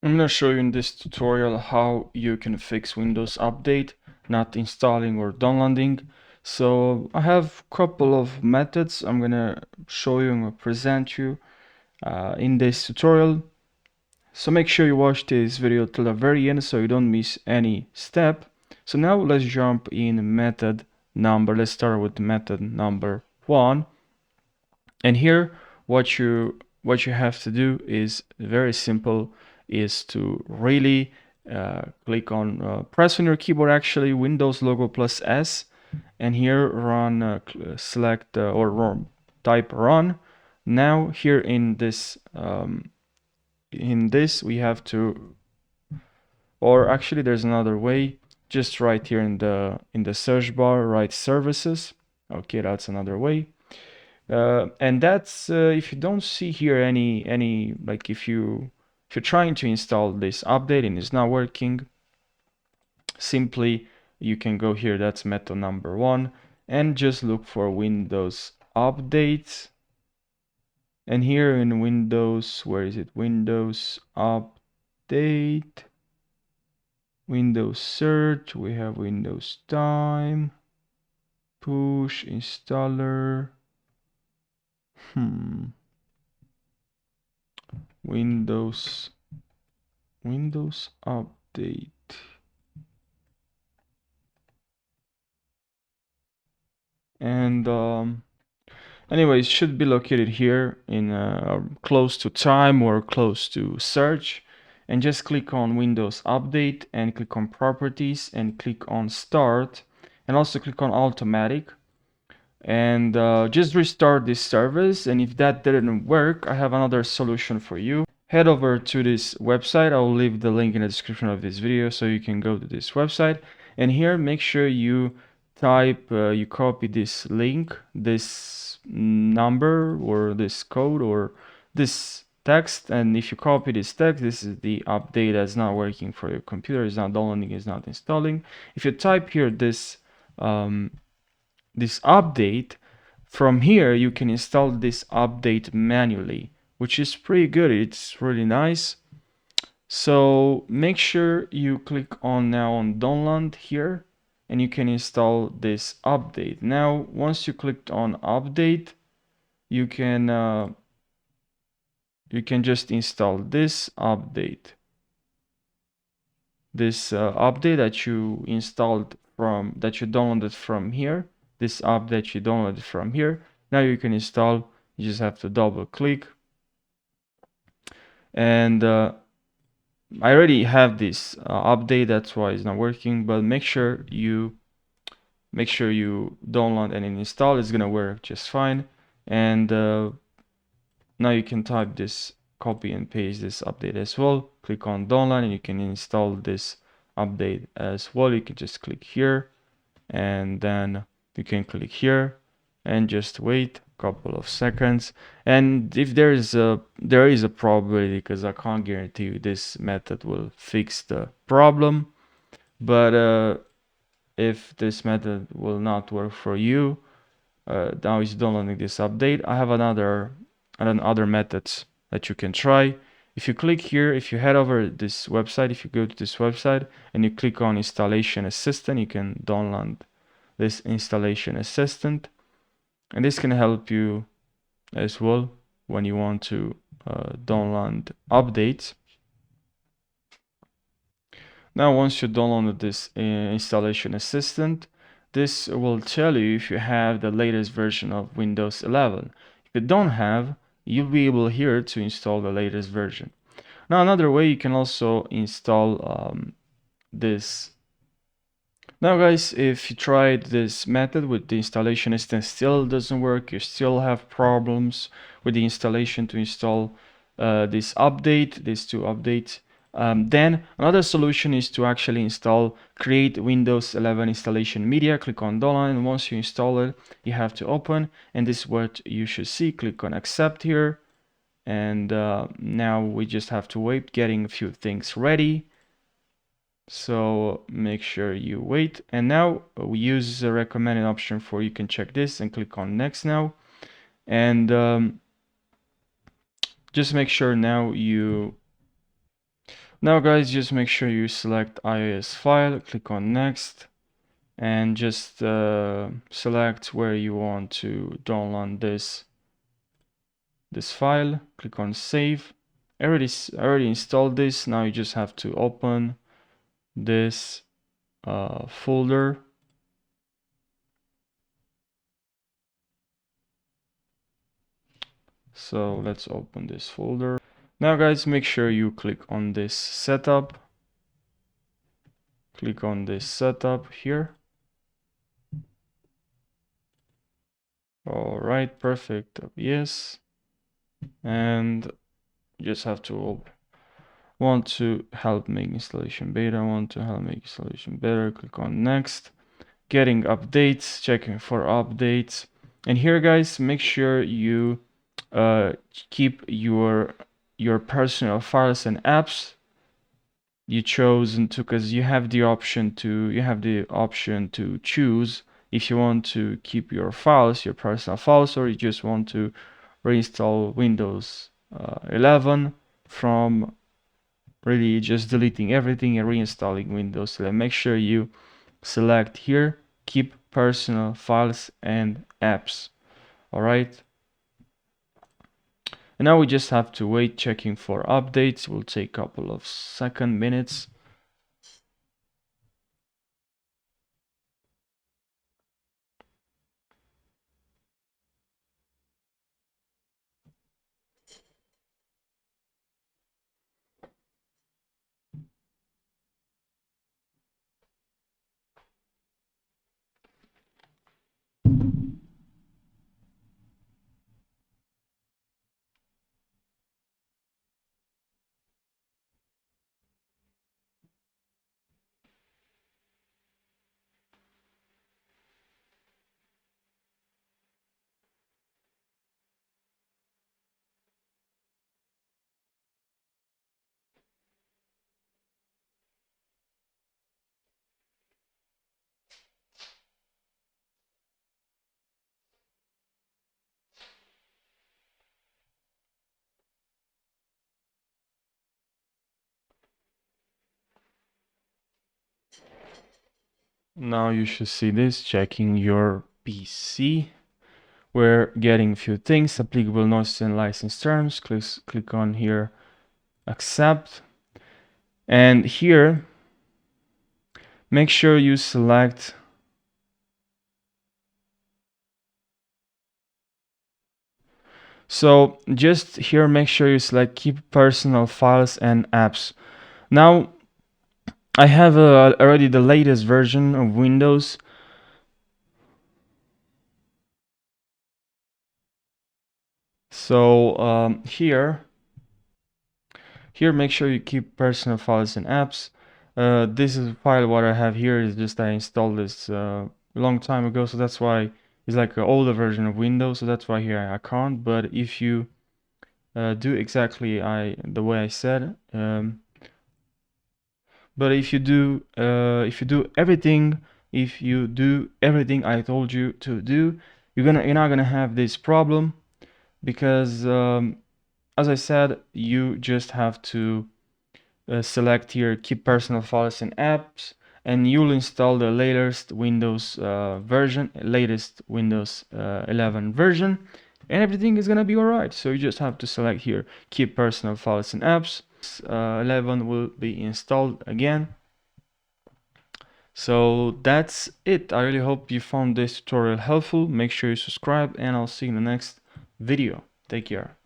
I'm going to show you in this tutorial how you can fix Windows Update not installing or downloading. So I have a couple of methods I'm going to show you and present you in this tutorial. So make sure you watch this video till the very end so you don't miss any step. So now let's jump in method number. Let's start with method number 1. And here what you have to do is very simple, is to really click on press on your keyboard actually Windows logo plus S, and here run select or run, type run. Now here in this we have to, or actually there's another way, just right here in the search bar write services. Okay, that's another way. And that's if you don't see here any like if you're trying to install this update and it's not working, simply you can go here, that's method number 1, and just look for Windows updates. And here in Windows, where is it? Windows update, Windows search, we have Windows time, push installer, Windows update. And anyways, should be located here in close to time or close to search, and just click on Windows Update and click on Properties and click on Start, and also click on Automatic, and just restart this service. And if that didn't work, I have another solution for you. Head over to this website. I'll leave the link in the description of this video so you can go to this website, and here make sure you type you copy this link, this number or this code or this text, and if you copy this text, this is the update that's not working for your computer, it's not downloading, it's not installing. If you type here this this update, from here you can install this update manually, which is pretty good, it's really nice. So make sure you click on now on download here, and you can install this update. Now once you clicked on update, you can just install this update, update that you installed from, that you downloaded from here, this update you downloaded from here. Now you can install, you just have to double click, and I already have this update, that's why it's not working, but make sure you download and install, it's gonna work just fine. And now you can type this, copy and paste this update as well, click on download, and you can install this update as well. You can just click here, and then you can click here and just wait a couple of seconds. And if there is a probability, because I can't guarantee you this method will fix the problem, but if this method will not work for you, now it's downloading this update, I have other methods that you can try. If you click here, if you head over this website, if you go to this website and you click on installation assistant, you can download this installation assistant, and this can help you as well when you want to download updates. Now once you downloaded this installation assistant, this will tell you if you have the latest version of Windows 11. If you don't have, you'll be able here to install the latest version. Now another way, you can also install this. Now guys, if you tried this method with the installation assistant still doesn't work, you still have problems with the installation to install this update, these two updates, then another solution is to actually install create Windows 11 installation media. Click on download, and once you install it, you have to open, and this is what you should see. Click on accept here, and now we just have to wait getting a few things ready. So make sure you wait, and now we use the recommended option for, you can check this and click on next now, and just make sure now you Now guys, just make sure you select iOS file, click on next, and just select where you want to download this file. Click on save. I already installed this. Now you just have to open this folder. So let's open this folder. Now guys, make sure you click on this setup. Click on this setup here. All right, perfect. Yes. And you just have to want to help make installation better. Want to help make installation better. Click on next. Getting updates, checking for updates. And here guys, make sure you keep your personal files and apps you chosen to, because you have the option to choose if you want to keep your files, your personal files, or you just want to reinstall Windows 11 from really just deleting everything and reinstalling Windows 11. Make sure you select here keep personal files and apps. All right, and now we just have to wait, checking for updates. Will take a couple of minutes. Now you should see this, checking your PC. We're getting a few things, applicable notice and license terms. Click on here, accept. And here, make sure you select so just here, make sure you select keep personal files and apps. Now, I have already the latest version of Windows. So here, make sure you keep personal files and apps. This is a file what I have here is just I installed this a long time ago, so that's why it's like an older version of Windows, so that's why here I can't. But if you do exactly the way I said, but if you do everything, I told you to do, you're not gonna have this problem, because as I said, you just have to select here keep personal files and apps, and you'll install the latest Windows 11 version, and everything is gonna be alright. So you just have to select here keep personal files and apps. 11 will be installed again. So that's it. I really hope you found this tutorial helpful. Make sure you subscribe, and I'll see you in the next video. Take care.